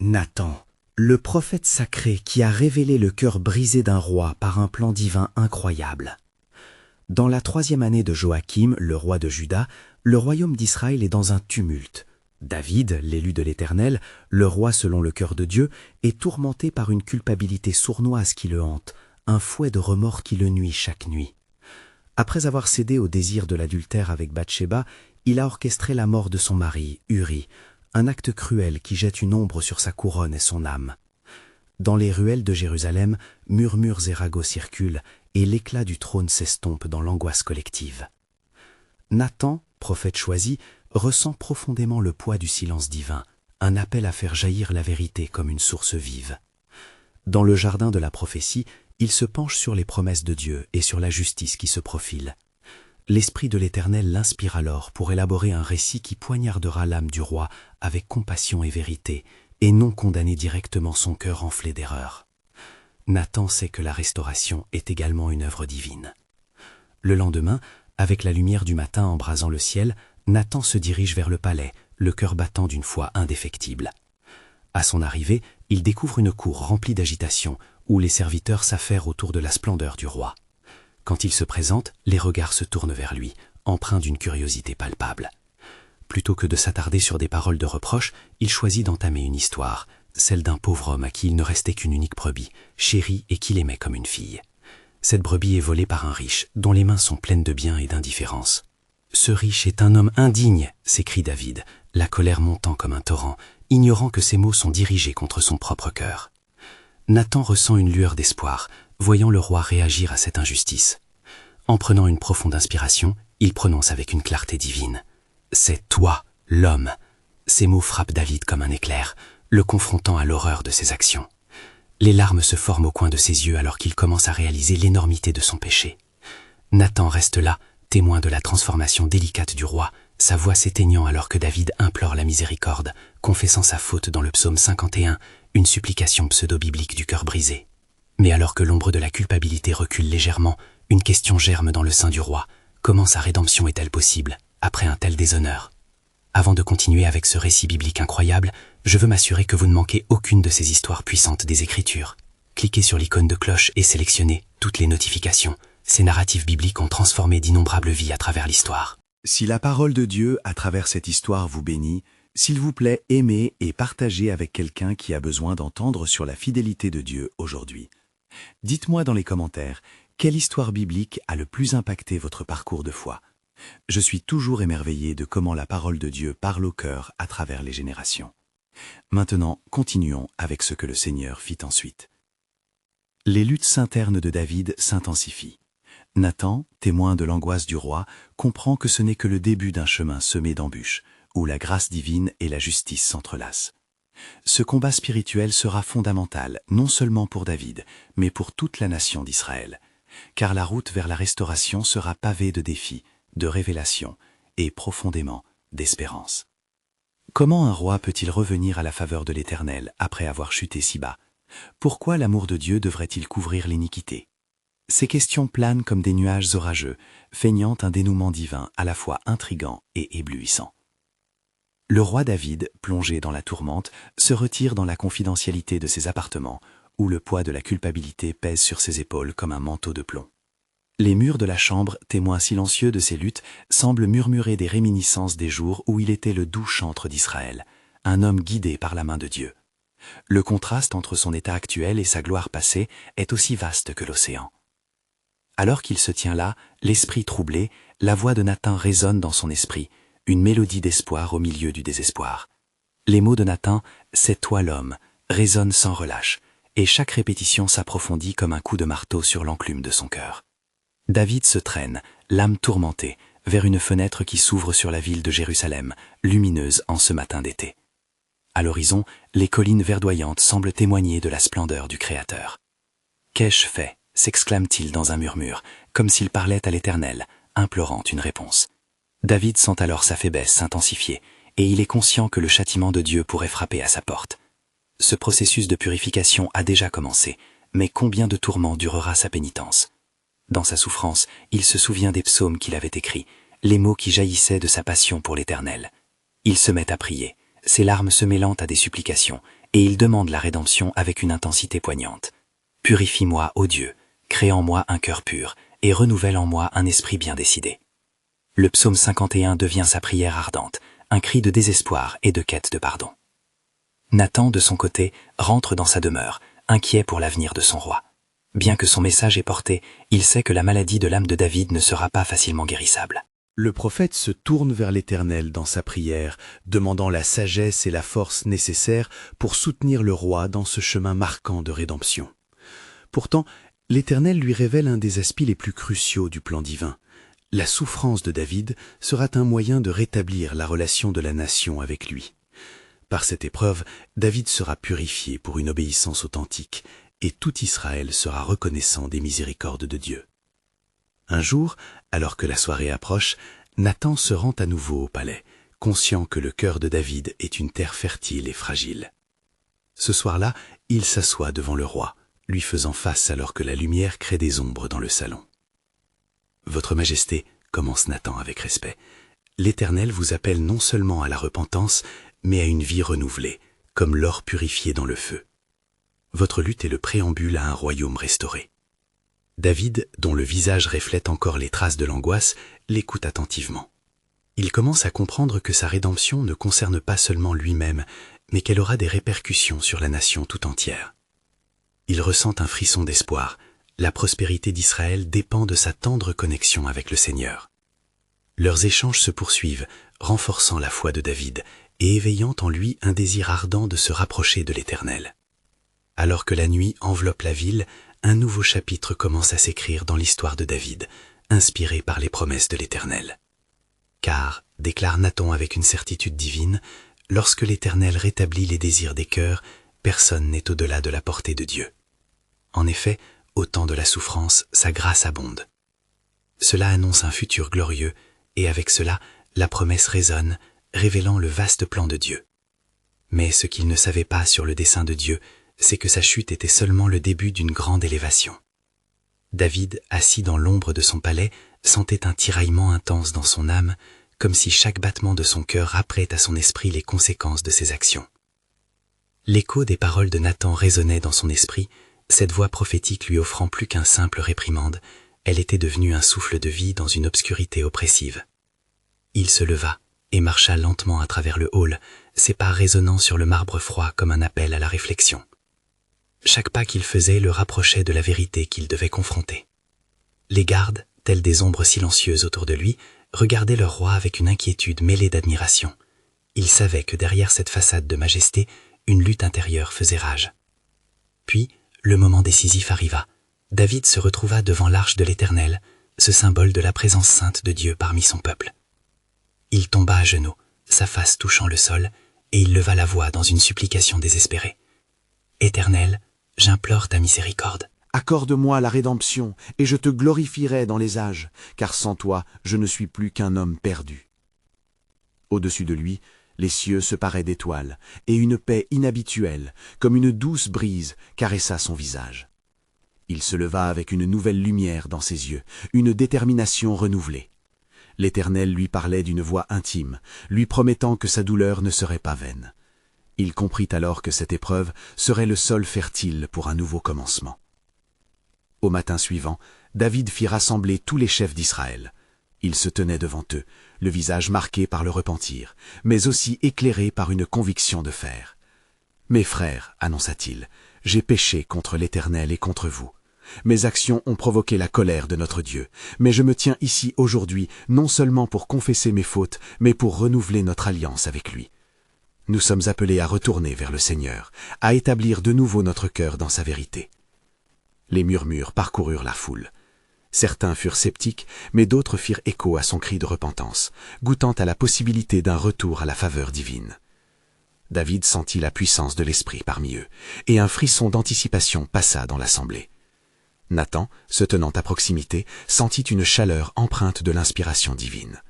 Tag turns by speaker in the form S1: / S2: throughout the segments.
S1: Nathan, le prophète sacré qui a révélé le cœur brisé d'un roi par un plan divin incroyable. Dans la 3e année de Joachim, le roi de Juda, le royaume d'Israël est dans un tumulte. David, l'élu de l'Éternel, le roi selon le cœur de Dieu, est tourmenté par une culpabilité sournoise qui le hante, un fouet de remords qui le nuit chaque nuit. Après avoir cédé au désir de l'adultère avec Bathsheba, il a orchestré la mort de son mari, Uri, un acte cruel qui jette une ombre sur sa couronne et son âme. Dans les ruelles de Jérusalem, murmures et ragots circulent, et l'éclat du trône s'estompe dans l'angoisse collective. Nathan, prophète choisi, ressent profondément le poids du silence divin, un appel à faire jaillir la vérité comme une source vive. Dans le jardin de la prophétie, il se penche sur les promesses de Dieu et sur la justice qui se profile. L'Esprit de l'Éternel l'inspire alors pour élaborer un récit qui poignardera l'âme du roi avec compassion et vérité, et non condamner directement son cœur enflé d'erreur. Nathan sait que la restauration est également une œuvre divine. Le lendemain, avec la lumière du matin embrasant le ciel, Nathan se dirige vers le palais, le cœur battant d'une foi indéfectible. À son arrivée, il découvre une cour remplie d'agitation, où les serviteurs s'affairent autour de la splendeur du roi. Quand il se présente, les regards se tournent vers lui, empreints d'une curiosité palpable. Plutôt que de s'attarder sur des paroles de reproche, il choisit d'entamer une histoire, celle d'un pauvre homme à qui il ne restait qu'une unique brebis, chérie et qu'il aimait comme une fille. Cette brebis est volée par un riche, dont les mains sont pleines de bien et d'indifférence. « Ce riche est un homme indigne !» s'écrie David, la colère montant comme un torrent, ignorant que ces mots sont dirigés contre son propre cœur. Nathan ressent une lueur d'espoir, voyant le roi réagir à cette injustice. En prenant une profonde inspiration, il prononce avec une clarté divine. « C'est toi, l'homme !» Ces mots frappent David comme un éclair, le confrontant à l'horreur de ses actions. Les larmes se forment au coin de ses yeux alors qu'il commence à réaliser l'énormité de son péché. Nathan reste là, témoin de la transformation délicate du roi, sa voix s'éteignant alors que David implore la miséricorde, confessant sa faute dans le psaume 51, une supplication pseudo-biblique du cœur brisé. Mais alors que l'ombre de la culpabilité recule légèrement, une question germe dans le sein du roi. Comment sa rédemption est-elle possible, après un tel déshonneur ? Avant de continuer avec ce récit biblique incroyable, je veux m'assurer que vous ne manquez aucune de ces histoires puissantes des Écritures. Cliquez sur l'icône de cloche et sélectionnez toutes les notifications. Ces narratifs bibliques ont transformé d'innombrables vies à travers l'histoire.
S2: Si la parole de Dieu à travers cette histoire vous bénit, s'il vous plaît, aimez et partagez avec quelqu'un qui a besoin d'entendre sur la fidélité de Dieu aujourd'hui. Dites-moi dans les commentaires, quelle histoire biblique a le plus impacté votre parcours de foi ? Je suis toujours émerveillé de comment la parole de Dieu parle au cœur à travers les générations. Maintenant, continuons avec ce que le Seigneur fit ensuite. Les luttes internes de David s'intensifient. Nathan, témoin de l'angoisse du roi, comprend que ce n'est que le début d'un chemin semé d'embûches, où la grâce divine et la justice s'entrelacent. Ce combat spirituel sera fondamental, non seulement pour David, mais pour toute la nation d'Israël, car la route vers la restauration sera pavée de défis, de révélations et profondément d'espérance. Comment un roi peut-il revenir à la faveur de l'Éternel après avoir chuté si bas ? Pourquoi l'amour de Dieu devrait-il couvrir l'iniquité ? Ces questions planent comme des nuages orageux, feignant un dénouement divin à la fois intrigant et éblouissant. Le roi David, plongé dans la tourmente, se retire dans la confidentialité de ses appartements, où le poids de la culpabilité pèse sur ses épaules comme un manteau de plomb. Les murs de la chambre, témoins silencieux de ses luttes, semblent murmurer des réminiscences des jours où il était le doux chantre d'Israël, un homme guidé par la main de Dieu. Le contraste entre son état actuel et sa gloire passée est aussi vaste que l'océan. Alors qu'il se tient là, l'esprit troublé, la voix de Nathan résonne dans son esprit, une mélodie d'espoir au milieu du désespoir. Les mots de Nathan, « C'est toi l'homme », résonnent sans relâche, et chaque répétition s'approfondit comme un coup de marteau sur l'enclume de son cœur. David se traîne, l'âme tourmentée, vers une fenêtre qui s'ouvre sur la ville de Jérusalem, lumineuse en ce matin d'été. À l'horizon, les collines verdoyantes semblent témoigner de la splendeur du Créateur. « Qu'ai-je fait ?» s'exclame-t-il dans un murmure, comme s'il parlait à l'Éternel, implorant une réponse. David sent alors sa faiblesse s'intensifier, et il est conscient que le châtiment de Dieu pourrait frapper à sa porte. Ce processus de purification a déjà commencé, mais combien de tourments durera sa pénitence ? Dans sa souffrance, il se souvient des psaumes qu'il avait écrits, les mots qui jaillissaient de sa passion pour l'Éternel. Il se met à prier, ses larmes se mêlant à des supplications,
S3: et il demande la rédemption avec une intensité poignante. « Purifie-moi, ô Dieu, crée en moi un cœur pur, et renouvelle en moi un esprit bien décidé. » Le psaume 51 devient sa prière ardente, un cri de désespoir et de quête de pardon. Nathan, de son côté, rentre dans sa demeure, inquiet pour l'avenir de son roi. Bien que son message ait porté, il sait que la maladie de l'âme de David ne sera pas facilement guérissable.
S2: Le prophète se tourne vers l'Éternel dans sa prière, demandant la sagesse et la force nécessaires pour soutenir le roi dans ce chemin marquant de rédemption. Pourtant, l'Éternel lui révèle un des aspects les plus cruciaux du plan divin. La souffrance de David sera un moyen de rétablir la relation de la nation avec lui. Par cette épreuve, David sera purifié pour une obéissance authentique, et tout Israël sera reconnaissant des miséricordes de Dieu. Un jour, alors que la soirée approche, Nathan se rend à nouveau au palais, conscient que le cœur de David est une terre fertile et fragile. Ce soir-là, il s'assoit devant le roi, lui faisant face alors que la lumière crée des ombres dans le salon. « Votre Majesté, commence Nathan avec respect, l'Éternel vous appelle non seulement à la repentance, mais à une vie renouvelée, comme l'or purifié dans le feu. Votre lutte est le préambule à un royaume restauré. » David, dont le visage reflète encore les traces de l'angoisse, l'écoute attentivement. Il commence à comprendre que sa rédemption ne concerne pas seulement lui-même, mais qu'elle aura des répercussions sur la nation tout entière. Il ressent un frisson d'espoir. La prospérité d'Israël dépend de sa tendre connexion avec le Seigneur. Leurs échanges se poursuivent, renforçant la foi de David et éveillant en lui un désir ardent de se rapprocher de l'Éternel. Alors que la nuit enveloppe la ville, un nouveau chapitre commence à s'écrire dans l'histoire de David, inspiré par les promesses de l'Éternel. Car, déclare Nathan avec une certitude divine, lorsque l'Éternel rétablit les désirs des cœurs, personne n'est au-delà de la portée de Dieu. En effet, au temps de la souffrance, sa grâce abonde. Cela annonce un futur glorieux, et avec cela, la promesse résonne, révélant le vaste plan de Dieu. Mais ce qu'il ne savait pas sur le dessein de Dieu, c'est que sa chute était seulement le début d'une grande élévation. David, assis dans l'ombre de son palais, sentait un tiraillement intense dans son âme, comme si chaque battement de son cœur rappelait à son esprit les conséquences de ses actions. L'écho des paroles de Nathan résonnait dans son esprit, cette voix prophétique lui offrant plus qu'un simple réprimande, elle était devenue un souffle de vie dans une obscurité oppressive. Il se leva et marcha lentement à travers le hall, ses pas résonnant sur le marbre froid comme un appel à la réflexion. Chaque pas qu'il faisait le rapprochait de la vérité qu'il devait confronter. Les gardes, tels des ombres silencieuses autour de lui, regardaient leur roi avec une inquiétude mêlée d'admiration. Ils savaient que derrière cette façade de majesté, une lutte intérieure faisait rage. Puis, le moment décisif arriva. David se retrouva devant l'arche de l'Éternel, ce symbole de la présence sainte de Dieu parmi son peuple. Il tomba à genoux, sa face touchant le sol, et il leva la voix dans une supplication désespérée. « Éternel, j'implore ta miséricorde. »
S4: Accorde-moi la rédemption, et je te glorifierai dans les âges, car sans toi, je ne suis plus qu'un homme perdu. Au-dessus de lui, les cieux se paraient d'étoiles, et une paix inhabituelle, comme une douce brise, caressa son visage. Il se leva avec une nouvelle lumière dans ses yeux, une détermination renouvelée. L'Éternel lui parlait d'une voix intime, lui promettant que sa douleur ne serait pas vaine. Il comprit alors que cette épreuve serait le sol fertile pour un nouveau commencement. Au matin suivant, David fit rassembler tous les chefs d'Israël. Il se tenait devant eux, le visage marqué par le repentir, mais aussi éclairé par une conviction de fer. « Mes frères, annonça-t-il, j'ai péché contre l'Éternel et contre vous. Mes actions ont provoqué la colère de notre Dieu, mais je me tiens ici aujourd'hui non seulement pour confesser mes fautes, mais pour renouveler notre alliance avec lui. Nous sommes appelés à retourner vers le Seigneur, à établir de nouveau notre cœur dans sa vérité. » Les murmures parcoururent la foule. Certains furent sceptiques, mais d'autres firent écho à son cri de repentance, goûtant à la possibilité d'un retour à la faveur divine. David sentit la puissance de l'Esprit parmi eux, et un frisson d'anticipation passa dans l'assemblée. Nathan, se tenant à proximité, sentit une chaleur empreinte de l'inspiration divine.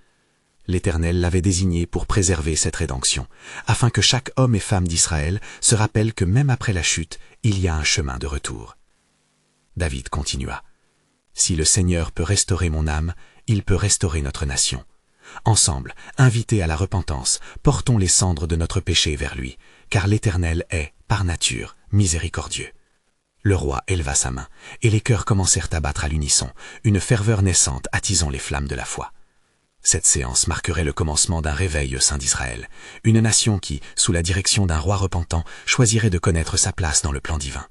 S4: L'Éternel l'avait désigné pour préserver cette rédemption, afin que chaque homme et femme d'Israël se rappelle que même après la chute, il y a un chemin de retour. David continua. « Si le Seigneur peut restaurer mon âme, il peut restaurer notre nation. Ensemble, invités à la repentance, portons les cendres de notre péché vers lui, car l'Éternel est, par nature, miséricordieux. » Le roi éleva sa main, et les cœurs commencèrent à battre à l'unisson, une ferveur naissante attisant les flammes de la foi. Cette séance marquerait le commencement d'un réveil au sein d'Israël, une nation qui, sous la direction d'un roi repentant, choisirait de connaître sa place dans le plan divin.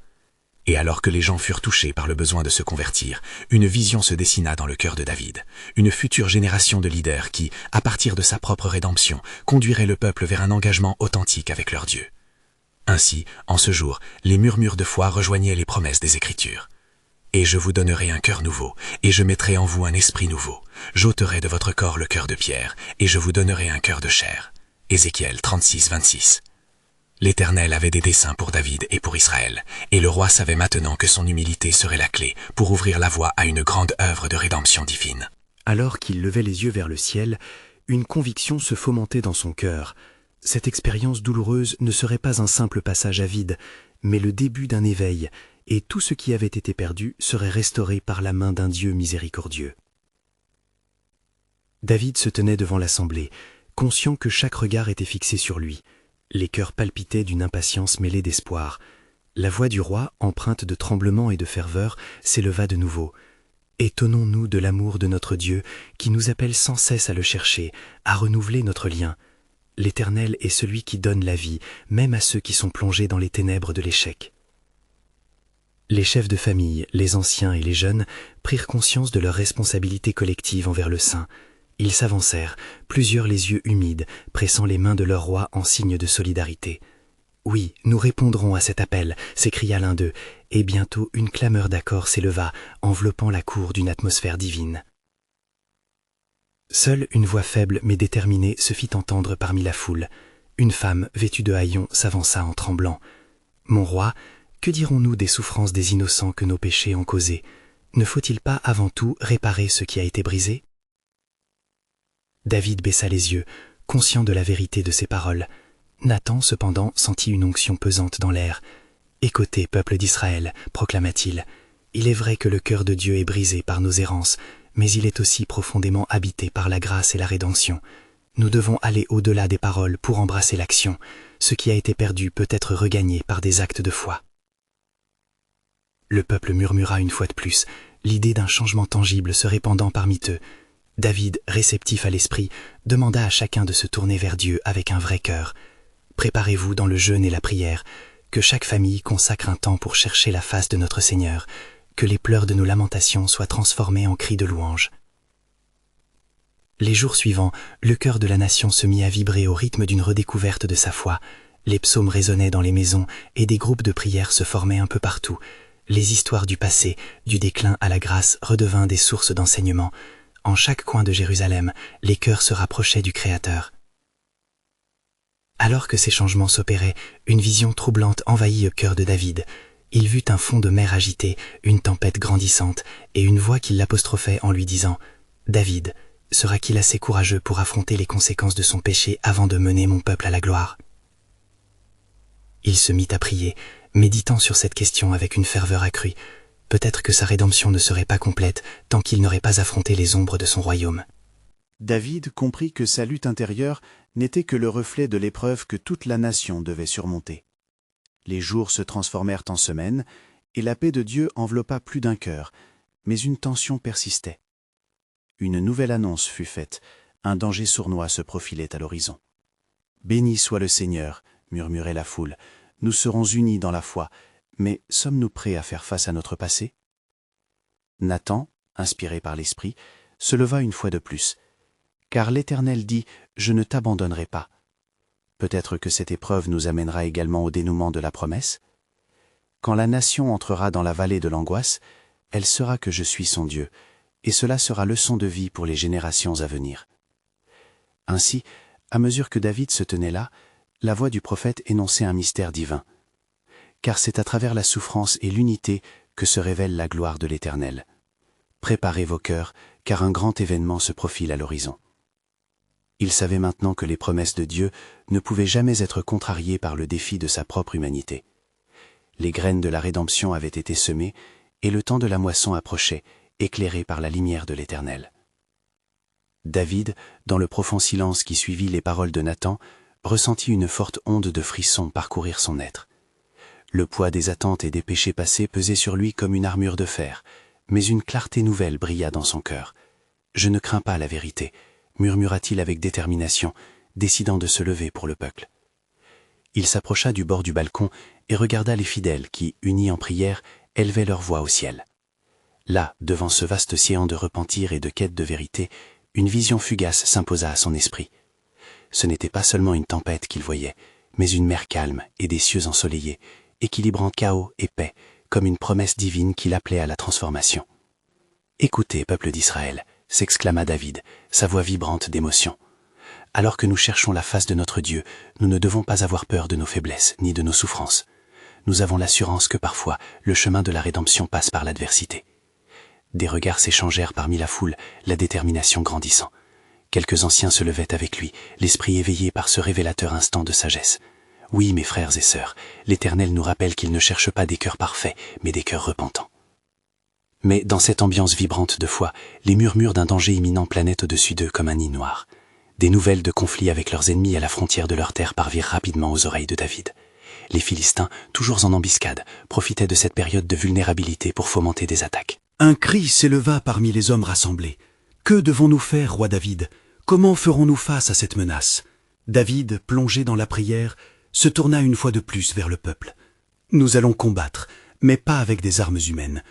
S4: Et alors que les gens furent touchés par le besoin de se convertir, une vision se dessina dans le cœur de David, une future génération de leaders qui, à partir de sa propre rédemption, conduirait le peuple vers un engagement authentique avec leur Dieu. Ainsi, en ce jour, les murmures de foi rejoignaient les promesses des Écritures. « Et je vous donnerai un cœur nouveau, et je mettrai en vous un esprit nouveau. J'ôterai de votre corps le cœur de pierre, et je vous donnerai un cœur de chair. » Ézéchiel 36, 26. L'Éternel avait des desseins pour David et pour Israël, et le roi savait maintenant que son humilité serait la clé pour ouvrir la voie à une grande œuvre de rédemption divine.
S1: Alors qu'il levait les yeux vers le ciel, une conviction se fomentait dans son cœur. Cette expérience douloureuse ne serait pas un simple passage à vide, mais le début d'un éveil, et tout ce qui avait été perdu serait restauré par la main d'un Dieu miséricordieux. David se tenait devant l'assemblée, conscient que chaque regard était fixé sur lui. Les cœurs palpitaient d'une impatience mêlée d'espoir. La voix du roi, empreinte de tremblement et de ferveur, s'éleva de nouveau. « Étonnons-nous de l'amour de notre Dieu, qui nous appelle sans cesse à le chercher, à renouveler notre lien. L'Éternel est celui qui donne la vie, même à ceux qui sont plongés dans les ténèbres de l'échec. » Les chefs de famille, les anciens et les jeunes prirent conscience de leur responsabilité collective envers le Saint. Ils s'avancèrent, plusieurs les yeux humides, pressant les mains de leur roi en signe de solidarité. « Oui, nous répondrons à cet appel » s'écria l'un d'eux, et bientôt une clameur d'accord s'éleva, enveloppant la cour d'une atmosphère divine. Seule une voix faible mais déterminée se fit entendre parmi la foule. Une femme, vêtue de haillons, s'avança en tremblant. « Mon roi, que dirons-nous des souffrances des innocents que nos péchés ont causées? Ne faut-il pas avant tout réparer ce qui a été brisé ?» David baissa les yeux, conscient de la vérité de ces paroles. Nathan, cependant, sentit une onction pesante dans l'air. « Écoutez, peuple d'Israël, proclama-t-il. Il est vrai que le cœur de Dieu est brisé par nos errances, mais il est aussi profondément habité par la grâce et la rédemption. Nous devons aller au-delà des paroles pour embrasser l'action. Ce qui a été perdu peut être regagné par des actes de foi. » Le peuple murmura une fois de plus, l'idée d'un changement tangible se répandant parmi eux. David, réceptif à l'esprit, demanda à chacun de se tourner vers Dieu avec un vrai cœur. « Préparez-vous dans le jeûne et la prière, que chaque famille consacre un temps pour chercher la face de notre Seigneur, que les pleurs de nos lamentations soient transformés en cris de louange. » Les jours suivants, le cœur de la nation se mit à vibrer au rythme d'une redécouverte de sa foi. Les psaumes résonnaient dans les maisons et des groupes de prière se formaient un peu partout. Les histoires du passé, du déclin à la grâce, redevinrent des sources d'enseignement. En chaque coin de Jérusalem, les cœurs se rapprochaient du Créateur. Alors que ces changements s'opéraient, une vision troublante envahit le cœur de David. Il vit un fond de mer agité, une tempête grandissante, et une voix qui l'apostrophait en lui disant « David, sera-t-il assez courageux pour affronter les conséquences de son péché avant de mener mon peuple à la gloire ?» Il se mit à prier, méditant sur cette question avec une ferveur accrue. Peut-être que sa rédemption ne serait pas complète tant qu'il n'aurait pas affronté les ombres de son royaume.
S2: David comprit que sa lutte intérieure n'était que le reflet de l'épreuve que toute la nation devait surmonter. Les jours se transformèrent en semaines, et la paix de Dieu enveloppa plus d'un cœur, mais une tension persistait. Une nouvelle annonce fut faite, un danger sournois se profilait à l'horizon. « Béni soit le Seigneur !» murmurait la foule. « Nous serons unis dans la foi, mais sommes-nous prêts à faire face à notre passé ?» Nathan, inspiré par l'Esprit, se leva une fois de plus. « Car l'Éternel dit, je ne t'abandonnerai pas. » Peut-être que cette épreuve nous amènera également au dénouement de la promesse. Quand la nation entrera dans la vallée de l'angoisse, elle saura que je suis son Dieu, et cela sera leçon de vie pour les générations à venir. Ainsi, à mesure que David se tenait là, la voix du prophète énonçait un mystère divin. Car c'est à travers la souffrance et l'unité que se révèle la gloire de l'Éternel. Préparez vos cœurs, car un grand événement se profile à l'horizon. Il savait maintenant que les promesses de Dieu ne pouvaient jamais être contrariées par le défi de sa propre humanité. Les graines de la rédemption avaient été semées, et le temps de la moisson approchait, éclairé par la lumière de l'Éternel. David, dans le profond silence qui suivit les paroles de Nathan,
S3: ressentit une forte onde de frisson parcourir son être. Le poids des attentes et des péchés passés pesait sur lui comme une armure de fer, mais une clarté nouvelle brilla dans son cœur. « Je ne crains pas la vérité », murmura-t-il avec détermination, décidant de se lever pour le peuple. Il s'approcha du bord du balcon et regarda les fidèles qui, unis en prière, élevaient leur voix au ciel. Là, devant ce vaste océan de repentir et de quête de vérité, une vision fugace s'imposa à son esprit. Ce n'était pas seulement une tempête qu'il voyait, mais une mer calme et des cieux ensoleillés, équilibrant chaos et paix, comme une promesse divine qui l'appelait à la transformation. « Écoutez, peuple d'Israël !» s'exclama David, sa voix vibrante d'émotion. « Alors que nous cherchons la face de notre Dieu, nous ne devons pas avoir peur de nos faiblesses ni de nos souffrances. Nous avons l'assurance que parfois, le chemin de la rédemption passe par l'adversité. » Des regards s'échangèrent parmi la foule, la détermination grandissant. Quelques anciens se levaient avec lui, l'esprit éveillé par ce révélateur instant de sagesse. Oui, mes frères et sœurs, l'Éternel nous rappelle qu'il ne cherche pas des cœurs parfaits, mais des cœurs repentants. Mais dans cette ambiance vibrante de foi, les murmures d'un danger imminent planaient au-dessus d'eux comme un nid noir. Des nouvelles de conflits avec leurs ennemis à la frontière de leur terre parvirent rapidement aux oreilles de David. Les Philistins, toujours en embuscade, profitaient de cette période de vulnérabilité pour fomenter des attaques.
S2: Un cri s'éleva parmi les hommes rassemblés. « Que devons-nous faire, roi David? Comment ferons-nous face à cette menace ?» David, plongé dans la prière, se tourna une fois de plus vers le peuple. « Nous allons combattre, mais pas avec des armes humaines.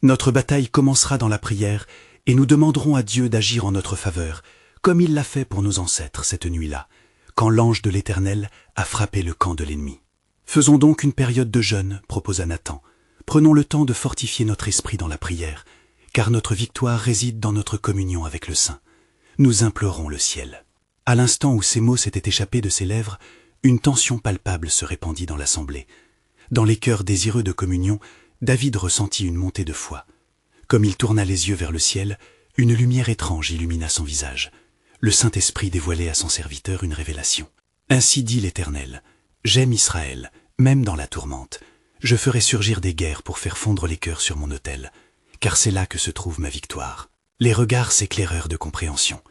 S2: Notre bataille commencera dans la prière et nous demanderons à Dieu d'agir en notre faveur, comme il l'a fait pour nos ancêtres cette nuit-là, quand l'ange de l'Éternel a frappé le camp de l'ennemi. Faisons donc une période de jeûne, proposa Nathan. Prenons le temps de fortifier notre esprit dans la prière, car notre victoire réside dans notre communion avec le Saint. Nous implorons le ciel. » À l'instant où ces mots s'étaient échappés de ses lèvres, une tension palpable se répandit dans l'assemblée. Dans les cœurs désireux de communion, David ressentit une montée de foi. Comme il tourna les yeux vers le ciel, une lumière étrange illumina son visage. Le Saint-Esprit dévoilait à son serviteur une révélation. « Ainsi dit l'Éternel, j'aime Israël, même dans la tourmente. Je ferai surgir des guerres pour faire fondre les cœurs sur mon autel, car c'est là que se trouve ma victoire. » Les regards s'éclairèrent de compréhension.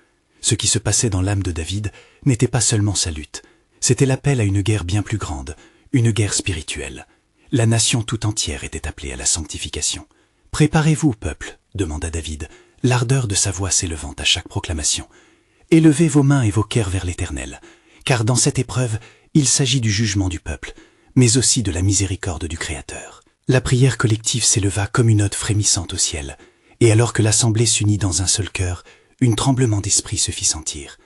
S2: Ce qui se passait dans l'âme de David n'était pas seulement sa lutte, c'était l'appel à une guerre bien plus grande, une guerre spirituelle. La nation tout entière était appelée à la sanctification. « Préparez-vous, peuple, » demanda David, l'ardeur de sa voix s'élevant à chaque proclamation. « Élevez vos mains et vos cœurs vers l'Éternel, car dans cette épreuve, il s'agit du jugement du peuple, mais aussi de la miséricorde du Créateur. » La prière collective s'éleva comme une ode frémissante au ciel, et alors que l'assemblée s'unit dans un seul cœur, un tremblement d'esprit se fit sentir.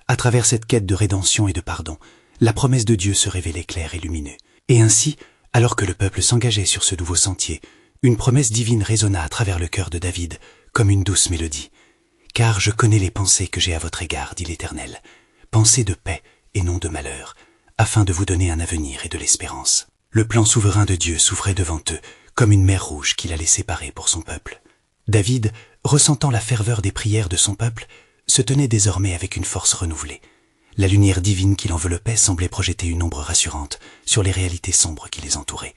S2: À travers cette quête de rédemption et de pardon, la promesse de Dieu se révélait claire et lumineuse. Et ainsi, alors que le peuple s'engageait sur ce nouveau sentier, une promesse divine résonna à travers le cœur de David, comme une douce mélodie. « Car je connais les pensées que j'ai à votre égard, dit l'Éternel, pensées de paix et non de malheur, afin de vous donner un avenir et de l'espérance. » Le plan souverain de Dieu s'ouvrait devant eux, comme une mer rouge qu'il allait séparer pour son peuple. David, ressentant la ferveur des prières de son peuple, se tenait désormais avec une force renouvelée. La lumière divine qui l'enveloppait semblait projeter une ombre rassurante sur les réalités sombres qui les entouraient.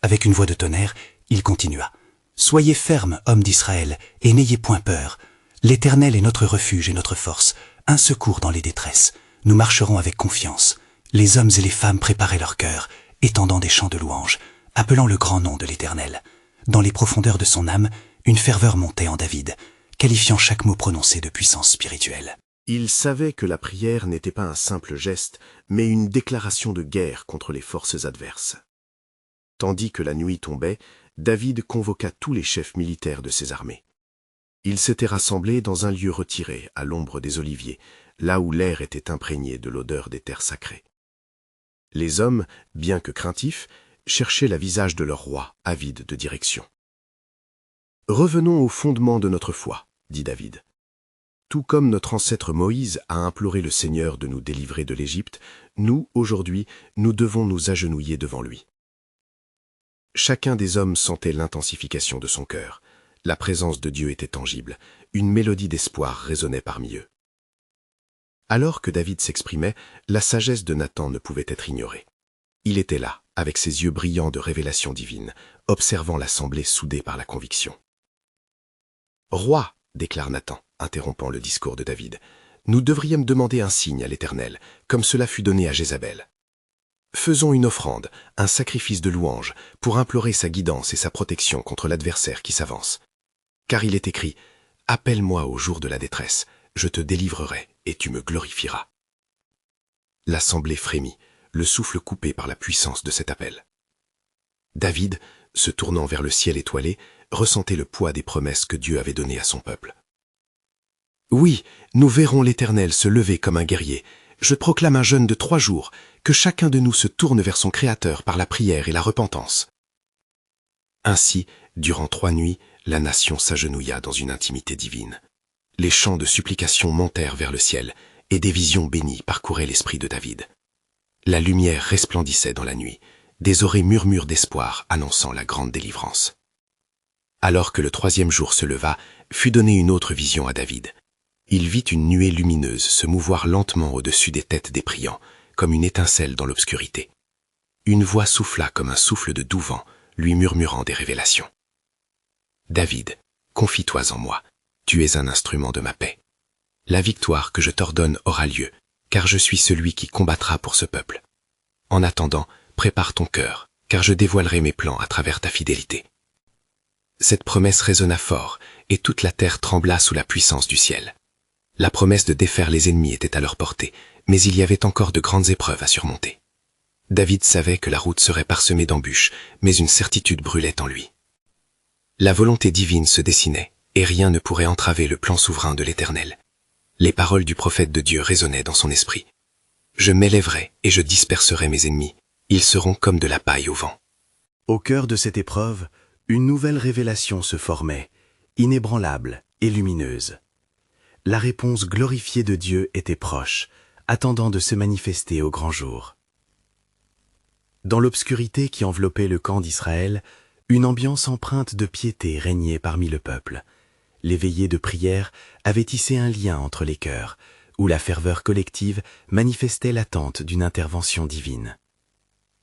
S2: Avec une voix de tonnerre, il continua. « Soyez fermes, hommes d'Israël, et n'ayez point peur. L'Éternel est notre refuge et notre force, un secours dans les détresses. Nous marcherons avec confiance. » Les hommes et les femmes préparaient leur cœur, étendant des chants de louange, appelant le grand nom de l'Éternel. Dans les profondeurs de son âme, une ferveur montait en David, qualifiant chaque mot prononcé de puissance spirituelle.
S4: Il savait que la prière n'était pas un simple geste, mais une déclaration de guerre contre les forces adverses. Tandis que la nuit tombait, David convoqua tous les chefs militaires de ses armées. Ils s'étaient rassemblés dans un lieu retiré, à l'ombre des oliviers, là où l'air était imprégné de l'odeur des terres sacrées. Les hommes, bien que craintifs, cherchaient le visage de leur roi, avide de direction. « Revenons au fondement de notre foi, » dit David. « Tout comme notre ancêtre Moïse a imploré le Seigneur de nous délivrer de l'Égypte, nous, aujourd'hui, nous devons nous agenouiller devant lui. » Chacun des hommes sentait l'intensification de son cœur. La présence de Dieu était tangible. Une mélodie d'espoir résonnait parmi eux. Alors que David s'exprimait, la sagesse de Nathan ne pouvait être ignorée. Il était là, avec ses yeux brillants de révélation divine, observant l'assemblée soudée par la conviction. « Roi, déclare Nathan, interrompant le discours de David,
S5: Nous devrions demander un signe à l'Éternel, comme cela fut donné à Jézabel. Faisons une offrande, un sacrifice de louange, pour implorer sa guidance et sa protection contre l'adversaire qui s'avance. Car il est écrit, « Appelle-moi au jour de la détresse, je te délivrerai et tu me glorifieras. » L'assemblée frémit, le souffle coupé par la puissance de cet appel. David, se tournant vers le ciel étoilé, ressentait le poids des promesses que Dieu avait données à son peuple. « Oui, nous verrons l'Éternel se lever comme un guerrier. Je proclame un jeûne de 3 jours, que chacun de nous se tourne vers son Créateur par la prière et la repentance. » Ainsi, durant 3 nuits, la nation s'agenouilla dans une intimité divine. Les chants de supplication montèrent vers le ciel, et des visions bénies parcouraient l'esprit de David. La lumière resplendissait dans la nuit, des oreilles murmures d'espoir annonçant la grande délivrance. Alors que le 3e jour se leva, fut donnée une autre vision à David. Il vit une nuée lumineuse se mouvoir lentement au-dessus des têtes des priants, comme une étincelle dans l'obscurité. Une voix souffla comme un souffle de doux vent, lui murmurant des révélations. « David, confie-toi en moi, tu es un instrument de ma paix. La victoire que je t'ordonne aura lieu, car je suis celui qui combattra pour ce peuple. En attendant, prépare ton cœur, car je dévoilerai mes plans à travers ta fidélité. » Cette promesse résonna fort, et toute la terre trembla sous la puissance du ciel. La promesse de défaire les ennemis était à leur portée, mais il y avait encore de grandes épreuves à surmonter. David savait que la route serait parsemée d'embûches, mais une certitude brûlait en lui. La volonté divine se dessinait, et rien ne pourrait entraver le plan souverain de l'Éternel. Les paroles du prophète de Dieu résonnaient dans son esprit. « Je m'élèverai et je disperserai mes ennemis. Ils seront comme de la paille au vent. »
S2: Au cœur de cette épreuve, une nouvelle révélation se formait, inébranlable et lumineuse. La réponse glorifiée de Dieu était proche, attendant de se manifester au grand jour. Dans l'obscurité qui enveloppait le camp d'Israël, une ambiance empreinte de piété régnait parmi le peuple. Les veillées de prière avaient tissé un lien entre les cœurs, où la ferveur collective manifestait l'attente d'une intervention divine.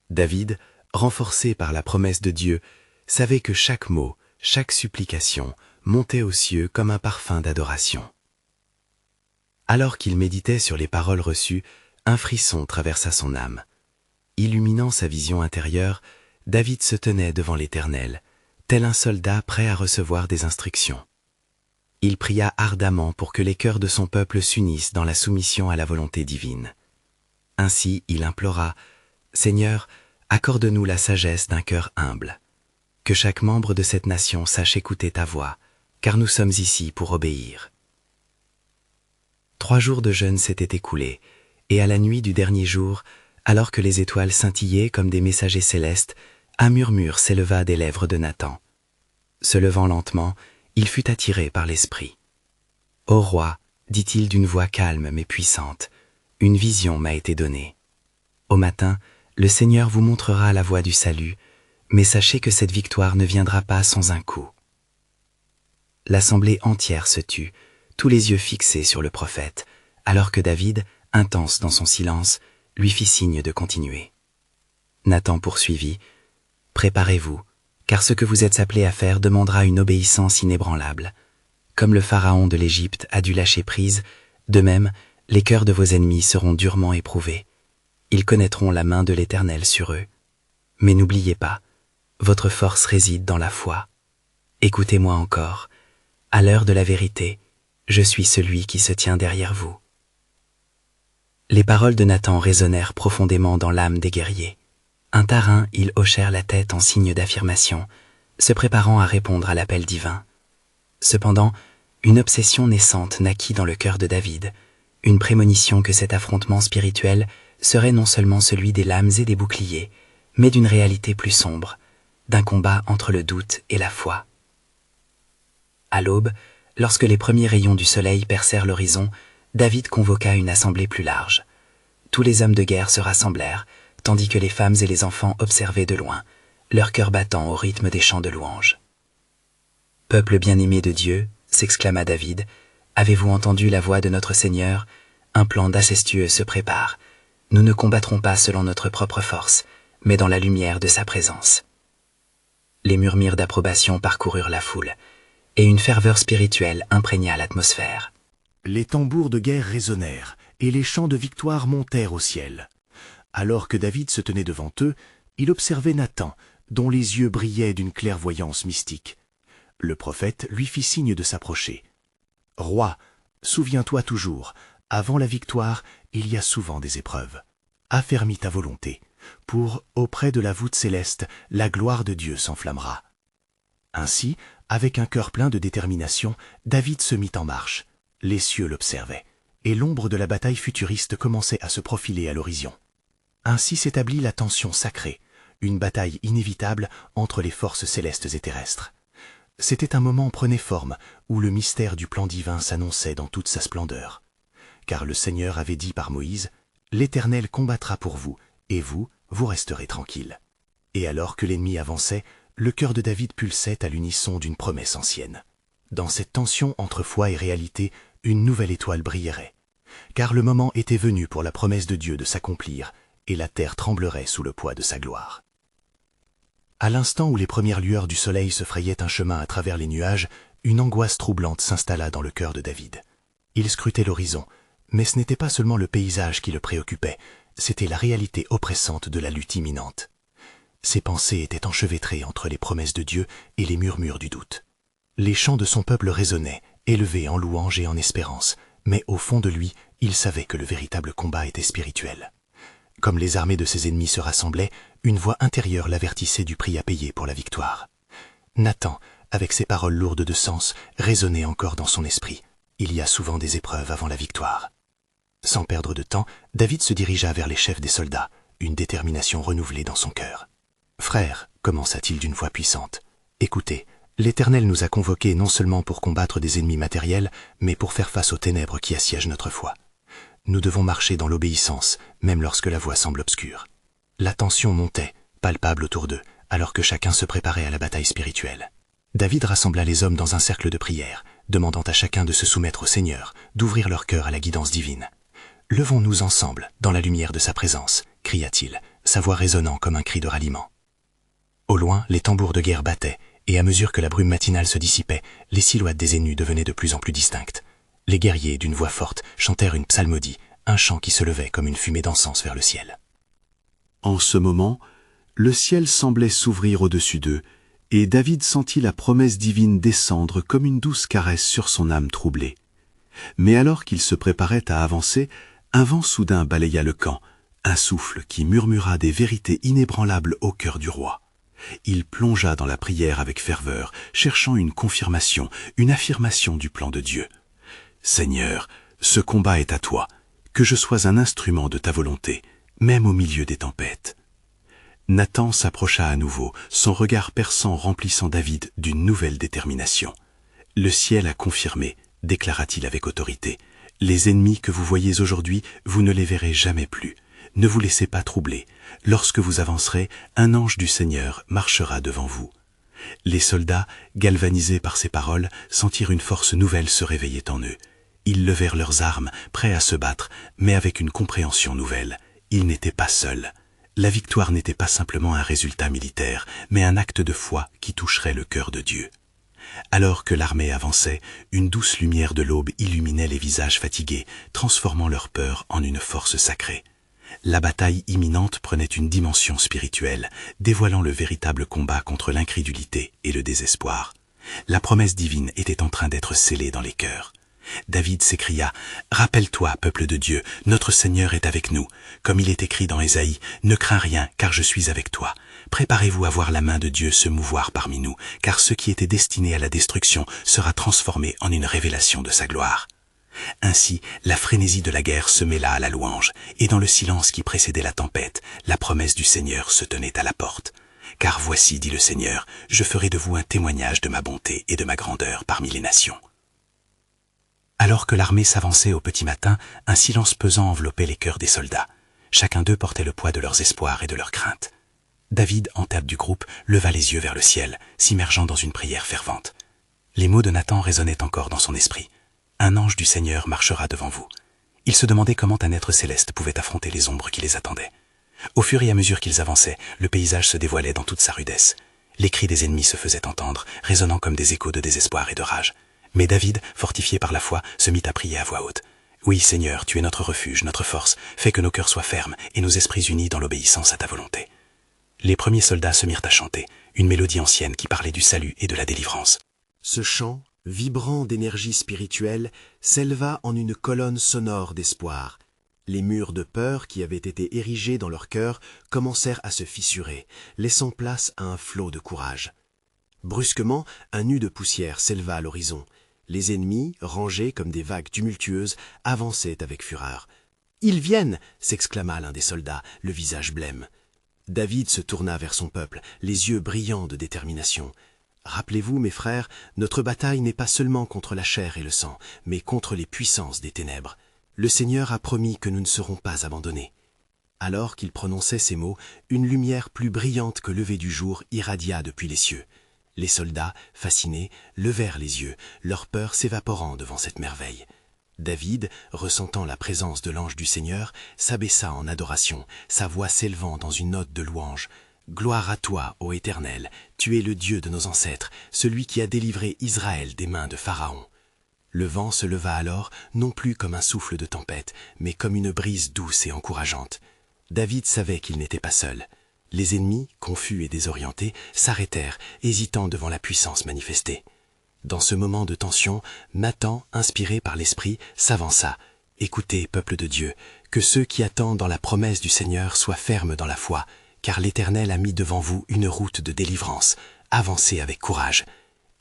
S2: David, renforcé par la promesse de Dieu, savait que chaque mot, chaque supplication montait aux cieux comme un parfum d'adoration. Alors qu'il méditait sur les paroles reçues, un frisson traversa son âme. Illuminant sa vision intérieure, David se tenait devant l'Éternel, tel un soldat prêt à recevoir des instructions. Il pria ardemment pour que les cœurs de son peuple s'unissent dans la soumission à la volonté divine. Ainsi il implora, « Seigneur, accorde-nous la sagesse d'un cœur humble. Que chaque membre de cette nation sache écouter ta voix, car nous sommes ici pour obéir. » 3 jours de jeûne s'étaient écoulés, et à la nuit du dernier jour, alors que les étoiles scintillaient comme des messagers célestes, un murmure s'éleva des lèvres de Nathan. Se levant lentement, il fut attiré par l'esprit. « Ô roi, dit-il d'une voix calme mais puissante, une vision m'a été donnée. Au matin, le Seigneur vous montrera la voie du salut, mais sachez que cette victoire ne viendra pas sans un coup. » L'assemblée entière se tut, tous les yeux fixés sur le prophète, alors que David, intense dans son silence, lui fit signe de continuer. Nathan poursuivit, « Préparez-vous, car ce que vous êtes appelés à faire demandera une obéissance inébranlable. Comme le pharaon de l'Égypte a dû lâcher prise, de même, les cœurs de vos ennemis seront durement éprouvés. Ils connaîtront la main de l'Éternel sur eux. Mais n'oubliez pas, votre force réside dans la foi. Écoutez-moi encore, à l'heure de la vérité, je suis celui qui se tient derrière vous. » Les paroles de Nathan résonnèrent profondément dans l'âme des guerriers. Un à un, ils hochèrent la tête en signe d'affirmation, se préparant à répondre à l'appel divin. Cependant, une obsession naissante naquit dans le cœur de David, une prémonition que cet affrontement spirituel serait non seulement celui des lames et des boucliers, mais d'une réalité plus sombre, d'un combat entre le doute et la foi. À l'aube, lorsque les premiers rayons du soleil percèrent l'horizon, David convoqua une assemblée plus large. Tous les hommes de guerre se rassemblèrent, tandis que les femmes et les enfants observaient de loin, leur cœur battant au rythme des chants de louange. « Peuple bien-aimé de Dieu, s'exclama David, avez-vous entendu la voix de notre Seigneur? Un plan d'incestueux se prépare. Nous ne combattrons pas selon notre propre force, mais dans la lumière de sa présence. » Les murmures d'approbation parcoururent la foule, et une ferveur spirituelle imprégna l'atmosphère.
S4: Les tambours de guerre résonnèrent, et les chants de victoire montèrent au ciel. Alors que David se tenait devant eux, il observait Nathan, dont les yeux brillaient d'une clairvoyance mystique. Le prophète lui fit signe de s'approcher. « Roi, souviens-toi toujours, avant la victoire, il y a souvent des épreuves. Affermis ta volonté, pour, auprès de la voûte céleste, la gloire de Dieu s'enflammera. » Ainsi, avec un cœur plein de détermination, David se mit en marche. Les cieux l'observaient, et l'ombre de la bataille futuriste commençait à se profiler à l'horizon. Ainsi s'établit la tension sacrée, une bataille inévitable entre les forces célestes et terrestres. C'était un moment prenait forme, où le mystère du plan divin s'annonçait dans toute sa splendeur. Car le Seigneur avait dit par Moïse, « L'Éternel combattra pour vous, et vous, vous resterez tranquille. » Et alors que l'ennemi avançait, le cœur de David pulsait à l'unisson d'une promesse ancienne. Dans cette tension entre foi et réalité, une nouvelle étoile brillerait. Car le moment était venu pour la promesse de Dieu de s'accomplir, et la terre tremblerait sous le poids de sa gloire. À l'instant où les premières lueurs du soleil se frayaient un chemin à travers les nuages, une angoisse troublante s'installa dans le cœur de David. Il scrutait l'horizon, mais ce n'était pas seulement le paysage qui le préoccupait, c'était la réalité oppressante de la lutte imminente. Ses pensées étaient enchevêtrées entre les promesses de Dieu et les murmures du doute. Les chants de son peuple résonnaient, élevés en louange et en espérance, mais au fond de lui, il savait que le véritable combat était spirituel. Comme les armées de ses ennemis se rassemblaient, une voix intérieure l'avertissait du prix à payer pour la victoire. Nathan, avec ses paroles lourdes de sens, résonnait encore dans son esprit. Il y a souvent des épreuves avant la victoire. Sans perdre de temps, David se dirigea vers les chefs des soldats, une détermination renouvelée dans son cœur. « Frères, commença-t-il d'une voix puissante, écoutez, l'Éternel nous a convoqués non seulement pour combattre des ennemis matériels, mais pour faire face aux ténèbres qui assiègent notre foi. Nous devons marcher dans l'obéissance, même lorsque la voie semble obscure. » La tension montait, palpable autour d'eux, alors que chacun se préparait à la bataille spirituelle. David rassembla les hommes dans un cercle de prière, demandant à chacun de se soumettre au Seigneur, d'ouvrir leur cœur à la guidance divine. « Levons-nous ensemble, dans la lumière de sa présence, » cria-t-il, sa voix résonnant comme un cri de ralliement. Au loin, les tambours de guerre battaient, et à mesure que la brume matinale se dissipait, les silhouettes des ennemis devenaient de plus en plus distinctes. Les guerriers, d'une voix forte, chantèrent une psalmodie, un chant qui se levait comme une fumée d'encens vers le ciel.
S2: En ce moment, le ciel semblait s'ouvrir au-dessus d'eux, et David sentit la promesse divine descendre comme une douce caresse sur son âme troublée. Mais alors qu'il se préparait à avancer, un vent soudain balaya le camp, un souffle qui murmura des vérités inébranlables au cœur du roi. Il plongea dans la prière avec ferveur, cherchant une confirmation, une affirmation du plan de Dieu. « Seigneur, ce combat est à toi, que je sois un instrument de ta volonté, même au milieu des tempêtes. » Nathan s'approcha à nouveau, son regard perçant remplissant David d'une nouvelle détermination. « Le ciel a confirmé, déclara-t-il avec autorité. Les ennemis que vous voyez aujourd'hui, vous ne les verrez jamais plus. Ne vous laissez pas troubler. Lorsque vous avancerez, un ange du Seigneur marchera devant vous. » Les soldats, galvanisés par ces paroles, sentirent une force nouvelle se réveiller en eux. Ils levèrent leurs armes, prêts à se battre, mais avec une compréhension nouvelle. Ils n'étaient pas seuls. La victoire n'était pas simplement un résultat militaire, mais un acte de foi qui toucherait le cœur de Dieu. Alors que l'armée avançait, une douce lumière de l'aube illuminait les visages fatigués, transformant leur peur en une force sacrée. La bataille imminente prenait une dimension spirituelle, dévoilant le véritable combat contre l'incrédulité et le désespoir. La promesse divine était en train d'être scellée dans les cœurs. David s'écria « Rappelle-toi, peuple de Dieu, notre Seigneur est avec nous. Comme il est écrit dans Ésaïe, ne crains rien, car je suis avec toi. Préparez-vous à voir la main de Dieu se mouvoir parmi nous, car ce qui était destiné à la destruction sera transformé en une révélation de sa gloire. » Ainsi, la frénésie de la guerre se mêla à la louange, et dans le silence qui précédait la tempête, la promesse du Seigneur se tenait à la porte. « Car voici, dit le Seigneur, je ferai de vous un témoignage de ma bonté et de ma grandeur parmi les nations. » Alors que l'armée s'avançait au petit matin, un silence pesant enveloppait les cœurs des soldats. Chacun d'eux portait le poids de leurs espoirs et de leurs craintes. David, en tête du groupe, leva les yeux vers le ciel, s'immergeant dans une prière fervente. Les mots de Nathan résonnaient encore dans son esprit. « Un ange du Seigneur marchera devant vous. » Il se demandait comment un être céleste pouvait affronter les ombres qui les attendaient. Au fur et à mesure qu'ils avançaient, le paysage se dévoilait dans toute sa rudesse. Les cris des ennemis se faisaient entendre, résonnant comme des échos de désespoir et de rage.
S3: Mais David, fortifié par la foi, se mit à prier à voix haute. « Oui, Seigneur, tu es notre refuge, notre force. Fais que nos cœurs soient fermes et nos esprits unis dans l'obéissance à ta volonté. » Les premiers soldats se mirent à chanter, une mélodie ancienne qui parlait du salut et de la délivrance.
S1: Ce chant, vibrant d'énergie spirituelle, s'éleva en une colonne sonore d'espoir. Les murs de peur qui avaient été érigés dans leur cœur commencèrent à se fissurer, laissant place à un flot de courage. Brusquement, un nu de poussière s'éleva à l'horizon. Les ennemis, rangés comme des vagues tumultueuses, avançaient avec fureur. « Ils viennent !» s'exclama l'un des soldats, le visage blême. David se tourna vers son peuple, les yeux brillants de détermination. « Rappelez-vous, mes frères, notre bataille n'est pas seulement contre la chair et le sang, mais contre les puissances des ténèbres. Le Seigneur a promis que nous ne serons pas abandonnés. » Alors qu'il prononçait ces mots, une lumière plus brillante que levée du jour irradia depuis les cieux. Les soldats, fascinés, levèrent les yeux, leur peur s'évaporant devant cette merveille. David, ressentant la présence de l'ange du Seigneur, s'abaissa en adoration, sa voix s'élevant dans une note de louange. « Gloire à toi, ô Éternel, tu es le Dieu de nos ancêtres, celui qui a délivré Israël des mains de Pharaon. » Le vent se leva alors, non plus comme un souffle de tempête, mais comme une brise douce et encourageante. David savait qu'il n'était pas seul. Les ennemis, confus et désorientés, s'arrêtèrent, hésitant devant la puissance manifestée. Dans ce moment de tension, Nathan, inspiré par l'Esprit, s'avança. « Écoutez, peuple de Dieu, que ceux qui attendent dans la promesse du Seigneur soient fermes dans la foi, car l'Éternel a mis devant vous une route de délivrance. Avancez avec courage. »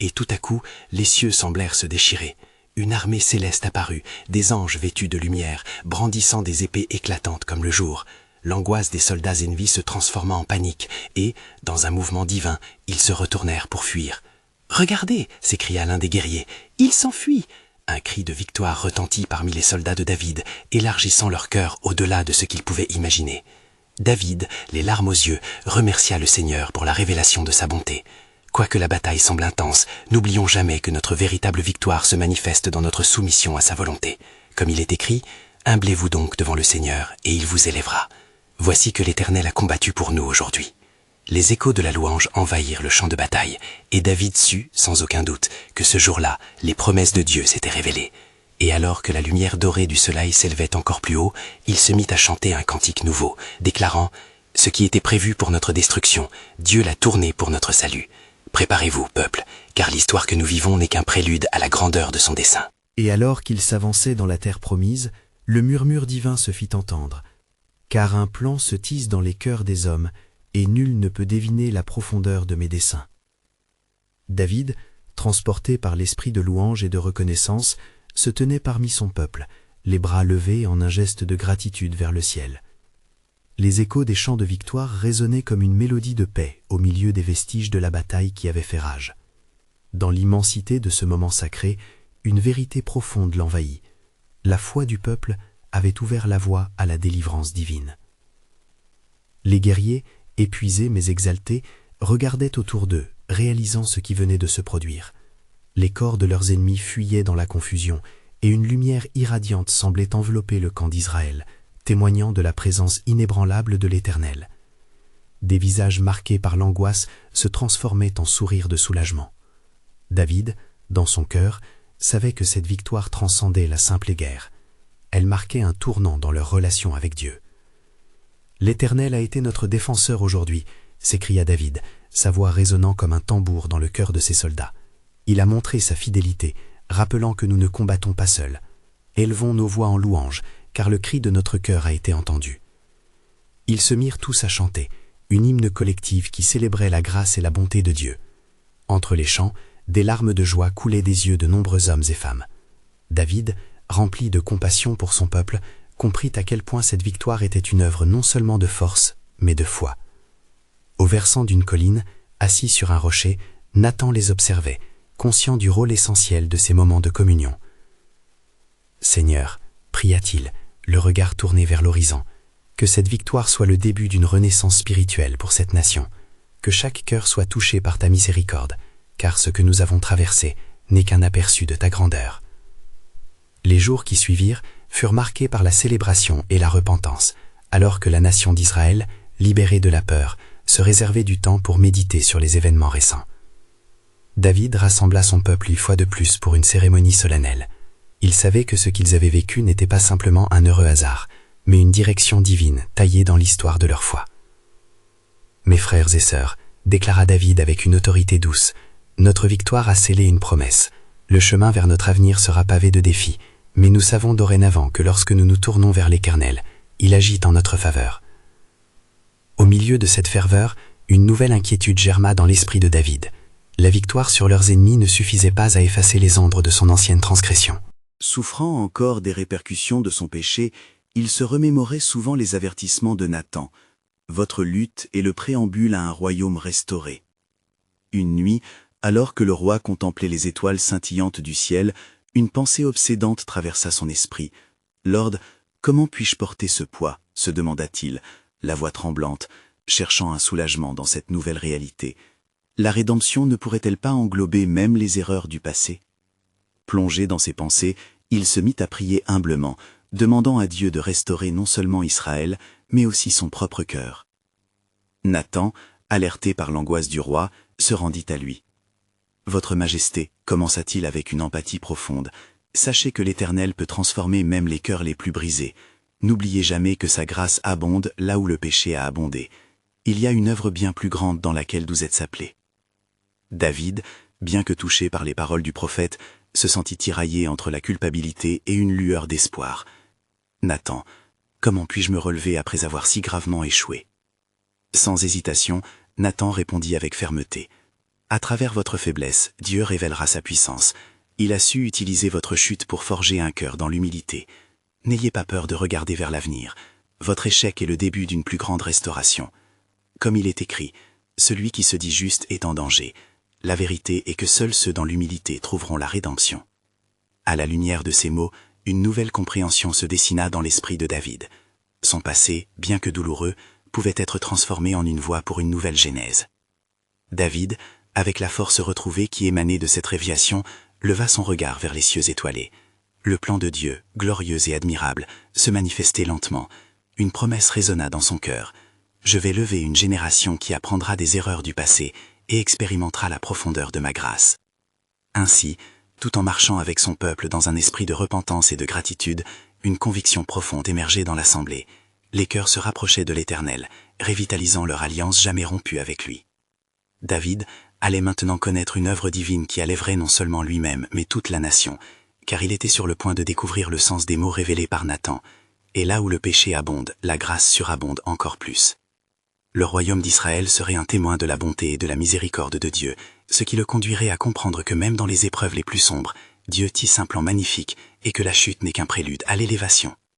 S1: Et tout à coup, les cieux semblèrent se déchirer. Une armée céleste apparut, des anges vêtus de lumière, brandissant des épées éclatantes comme le jour. L'angoisse des soldats ennemis se transforma en panique, et, dans un mouvement divin, ils se retournèrent pour fuir. « Regardez !» s'écria l'un des guerriers. « Ils s'enfuient !» Un cri de victoire retentit parmi les soldats de David, élargissant leur cœur au-delà de ce qu'ils pouvaient imaginer. David, les larmes aux yeux, remercia le Seigneur pour la révélation de sa bonté. Quoique la bataille semble intense, n'oublions jamais que notre véritable victoire se manifeste dans notre soumission à sa volonté. Comme il est écrit, « Humblez-vous donc devant le Seigneur, et il vous élèvera. » Voici que l'Éternel a combattu pour nous aujourd'hui. Les échos de la louange envahirent le champ de bataille, et David sut, sans aucun doute, que ce jour-là, les promesses de Dieu s'étaient révélées. Et alors que la lumière dorée du soleil s'élevait encore plus haut, il se mit à chanter un cantique nouveau, déclarant « Ce qui était prévu pour notre destruction, Dieu l'a tourné pour notre salut. Préparez-vous, peuple, car l'histoire que nous vivons n'est qu'un prélude à la grandeur de son dessein. » Et alors qu'il s'avançait dans la terre promise, le murmure divin se fit entendre. Car un plan se tisse dans les cœurs des hommes, et nul ne peut deviner la profondeur de mes desseins. David, transporté par l'esprit de louange et de reconnaissance, se tenait parmi son peuple, les bras levés en un geste de gratitude vers le ciel. Les échos des chants de victoire résonnaient comme une mélodie de paix au milieu des vestiges de la bataille qui avait fait rage. Dans l'immensité de ce moment sacré, une vérité profonde l'envahit. La foi du peuple avait ouvert la voie à la délivrance divine. Les guerriers, épuisés mais exaltés, regardaient autour d'eux, réalisant ce qui venait de se produire. Les corps de leurs ennemis fuyaient dans la confusion, et une lumière irradiante semblait envelopper le camp d'Israël, témoignant de la présence inébranlable de l'Éternel. Des visages marqués par l'angoisse se transformaient en sourires de soulagement. David, dans son cœur, savait que cette victoire transcendait la simple guerre. Elle marquait un tournant dans leur relation avec Dieu. « L'Éternel a été notre défenseur aujourd'hui », s'écria David, sa voix résonnant comme un tambour dans le cœur de ses soldats. Il a montré sa fidélité, rappelant que nous ne combattons pas seuls. Élevons nos voix en louange, car le cri de notre cœur a été entendu. Ils se mirent tous à chanter, une hymne collective qui célébrait la grâce et la bonté de Dieu. Entre les chants, des larmes de joie coulaient des yeux de nombreux hommes et femmes. David, rempli de compassion pour son peuple, comprit à quel point cette victoire était une œuvre non seulement de force, mais de foi. Au versant d'une colline, assis sur un rocher, Nathan les observait, conscient du rôle essentiel de ces moments de communion. « Seigneur, pria-t-il, le regard tourné vers l'horizon, que cette victoire soit le début d'une renaissance spirituelle pour cette nation, que chaque cœur soit touché par ta miséricorde, car ce que nous avons traversé n'est qu'un aperçu de ta grandeur. » Les jours qui suivirent furent marqués par la célébration et la repentance, alors que la nation d'Israël, libérée de la peur, se réservait du temps pour méditer sur les événements récents.
S3: David rassembla son peuple une fois de plus pour une cérémonie solennelle. Il savait que ce qu'ils avaient vécu n'était pas simplement un heureux hasard, mais une direction divine taillée dans l'histoire de leur foi. « Mes frères et sœurs, déclara David avec une autorité douce, notre victoire a scellé une promesse. Le chemin vers notre avenir sera pavé de défis, mais nous savons dorénavant que lorsque nous nous tournons vers l'Éternel, il agit en notre faveur. » Au milieu de cette ferveur, une nouvelle inquiétude germa dans l'esprit de David. La victoire sur leurs ennemis ne suffisait pas à effacer les ombres de son ancienne transgression.
S2: Souffrant encore des répercussions de son péché, il se remémorait souvent les avertissements de Nathan. Votre lutte est le préambule à un royaume restauré. Une nuit, alors que le roi contemplait les étoiles scintillantes du ciel, une pensée obsédante traversa son esprit. « Lord, comment puis-je porter ce poids ?» se demanda-t-il, la voix tremblante, cherchant un soulagement dans cette nouvelle réalité. La rédemption ne pourrait-elle pas englober même les erreurs du passé? Plongé dans ses pensées, il se mit à prier humblement, demandant à Dieu de restaurer non seulement Israël, mais aussi son propre cœur. Nathan, alerté par l'angoisse du roi, se rendit à lui. « Votre Majesté, commença-t-il avec une empathie profonde, sachez que l'Éternel peut transformer même les cœurs les plus brisés. N'oubliez jamais que sa grâce abonde là où le péché a abondé. Il y a une œuvre bien plus grande dans laquelle vous êtes appelés. » David, bien que touché par les paroles du prophète, se sentit tiraillé entre la culpabilité et une lueur d'espoir. « Nathan, comment puis-je me relever après avoir si gravement échoué ?» Sans hésitation, Nathan répondit avec fermeté. « À travers votre faiblesse, Dieu révélera sa puissance. Il a su utiliser votre chute pour forger un cœur dans l'humilité. N'ayez pas peur de regarder vers l'avenir. Votre échec est le début d'une plus grande restauration. Comme il est écrit, celui qui se dit juste est en danger. La vérité est que seuls ceux dans l'humilité trouveront la rédemption. » À la lumière de ces mots, une nouvelle compréhension se dessina dans l'esprit de David. Son passé, bien que douloureux, pouvait être transformé en une voie pour une nouvelle genèse. David, avec la force retrouvée qui émanait de cette révélation, leva son regard vers les cieux étoilés. Le plan de Dieu, glorieux et admirable, se manifestait lentement. Une promesse résonna dans son cœur. « Je vais lever une génération qui apprendra des erreurs du passé et expérimentera la profondeur de ma grâce. » Ainsi, tout en marchant avec son peuple dans un esprit de repentance et de gratitude, une conviction profonde émergeait dans l'assemblée. Les cœurs se rapprochaient de l'Éternel, révitalisant leur alliance jamais rompue avec lui. David allait maintenant connaître une œuvre divine qui allèverait non seulement lui-même, mais toute la nation, car il était sur le point de découvrir le sens des mots révélés par Nathan. Et là où le péché abonde, la grâce surabonde encore plus. Le royaume d'Israël serait un témoin de la bonté et de la miséricorde de Dieu, ce qui le conduirait à comprendre que même dans les épreuves les plus sombres, Dieu tisse un plan magnifique et que la chute n'est qu'un prélude à l'élévation.